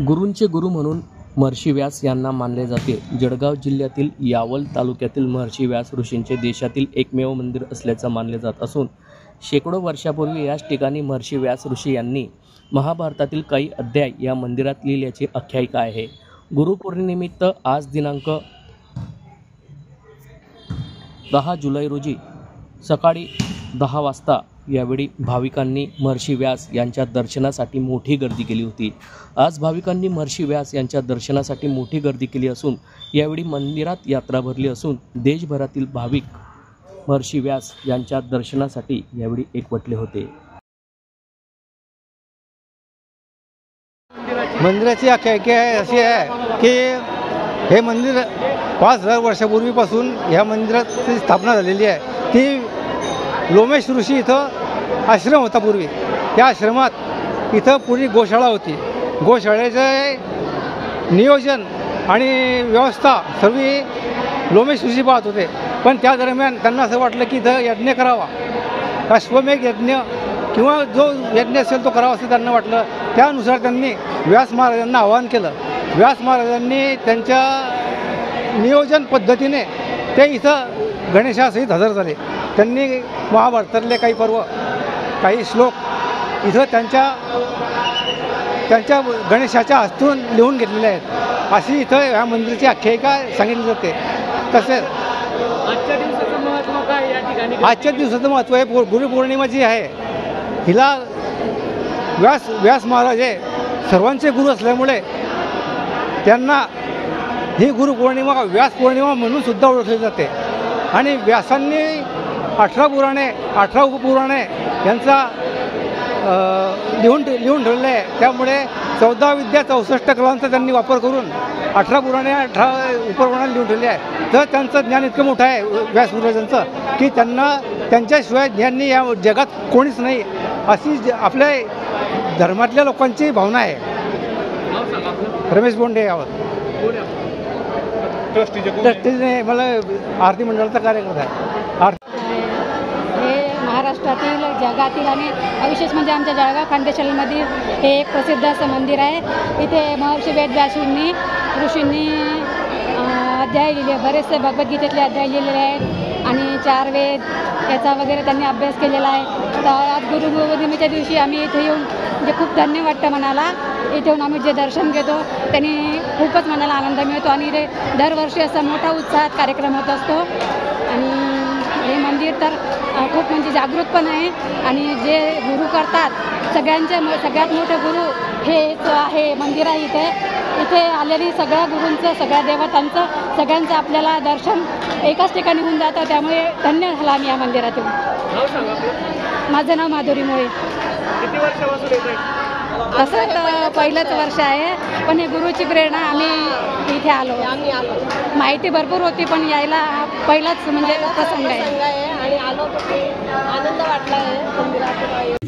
गुरूंचे गुरु म्हणून महर्षी व्यास यांना मानले जाते. जळगाव जिल्ह्यातील यावल तालुक्यातील महर्षी व्यास ऋषींचे देशातील एकमेव मंदिर असल्याचे मानले जात असून शेकडो वर्षापूर्वी याच ठिकाणी महर्षी व्यास ऋषी यांनी महाभारतातील काही अध्याय या मंदिरात लिहिल्याची आख्यायिका आहे. गुरुपौर्णिमेनिमित्त आज दिनांक 10 जुलै रोजी सकाळी 10 वाजता यावेळी भाविकांनी महर्षी व्यास यांच्या दर्शनासाठी मोठी गर्दी केली होती. आज भाविकांनी महर्षी व्यास यांच्या दर्शनासाठी मोठी गर्दी केली असून यावेळी मंदिरात यात्रा भरली असून देशभरातील भाविक महर्षी व्यास यांच्या दर्शनासाठी यावेळी एकवटले होते. मंदिराची आख्यायिका अशी आहे की हे मंदिर 5000 वर्षापूर्वीपासून ह्या मंदिराची स्थापना झालेली आहे. ती लोमेश ऋषी इथं आश्रम होता पूर्वी. त्या आश्रमात इथं पूर्वी गोशाळा होती. गोशाळेचे नियोजन आणि व्यवस्था सर्व लोमेश ऋषी पाहत होते. पण त्या दरम्यान त्यांना असं वाटलं की इथं यज्ञ करावा, अश्वमेघ यज्ञ किंवा जो यज्ञ असेल तो करावा असं त्यांना वाटलं. त्यानुसार त्यांनी व्यास महाराजांना आवाहन केलं. व्यास महाराजांनी त्यांच्या नियोजन पद्धतीने ते इथं गणेशासहित हजर झाले. त्यांनी महाभारतातले काही पर्व, काही श्लोक इथं त्यांच्या गणेशाच्या हस्तून लिहून घेतलेले आहेत. अशी इथं ह्या मंदिराची आख्यायिका सांगितली जाते. तसेच आजच्या दिवसाचं महत्त्व काय या ठिकाणी? आजच्या दिवसाचं महत्त्व आहे गुरुपौर्णिमा जी आहे, हिला व्यास महाराज हे सर्वांचे गुरु असल्यामुळे त्यांना ही गुरुपौर्णिमा व्यास पौर्णिमा म्हणून सुद्धा ओळखली जाते. आणि व्यासांनी 18 पुराणे, 18 उपपुराणे यांचा लिहून ठेवलेलं आहे. त्यामुळे 14 विद्या 64 कलांचा त्यांनी वापर करून 18 पुराणे, 18 उपपुराणे लिहून ठेवले आहे. तर त्यांचं ज्ञान इतकं मोठं आहे व्यास महाराजांचं की त्यांना त्यांच्याशिवाय ज्ञानी या जगात कोणीच नाही, अशी आपल्या धर्मातल्या लोकांची भावना आहे. रमेश बोंडे यावर ट्रस्टीने मला आरती मंडळाचा कार्यकर्ता आहे. हे महाराष्ट्रातील, जगातील आणि विशेष म्हणजे आमच्या जळगाव खानदेशामधील हे एक प्रसिद्ध असं मंदिर आहे. इथे महर्षी वेदव्यास ऋषींनी अध्याय लिहिले, बरेचसे भगवद्गीतेतले अध्याय लिहिलेले आहेत आणि 4 वेद याचा वगैरे त्यांनी अभ्यास केलेला आहे. तर आज गुरुपौर्णिमेच्या दिवशी आम्ही इथे येऊन म्हणजे खूप धन्य वाटतं मनाला. इथे येऊन आम्ही जे दर्शन घेतो त्यांनी खूपच मनाला आनंद मिळतो आणि इथे दरवर्षी असा मोठा उत्साहात कार्यक्रम होत असतो. आणि हे मंदिर तर खूप म्हणजे जागृत पण आहे आणि जे गुरु करतात सगळ्यात मोठे गुरु हेच आहे मंदिर आहे. इथे आलेली सगळ्या गुरूंचं, सगळ्या देवतांचं, सगळ्यांचं आपल्याला दर्शन एकाच ठिकाणी होऊन जातं. त्यामुळे धन्य झाला आम्ही या मंदिरातून. माझं नाव माधुरी मोळे. किती वर्षापासून येत आहे? असं तर पहिलंच वर्ष आहे, पण हे गुरुची प्रेरणा आम्ही इथे आलो. माहिती भरपूर होती पण यायला पहिलाच म्हणजे प्रसंग आहे आणि आलो तर आनंद वाटला आहे मंदिरात.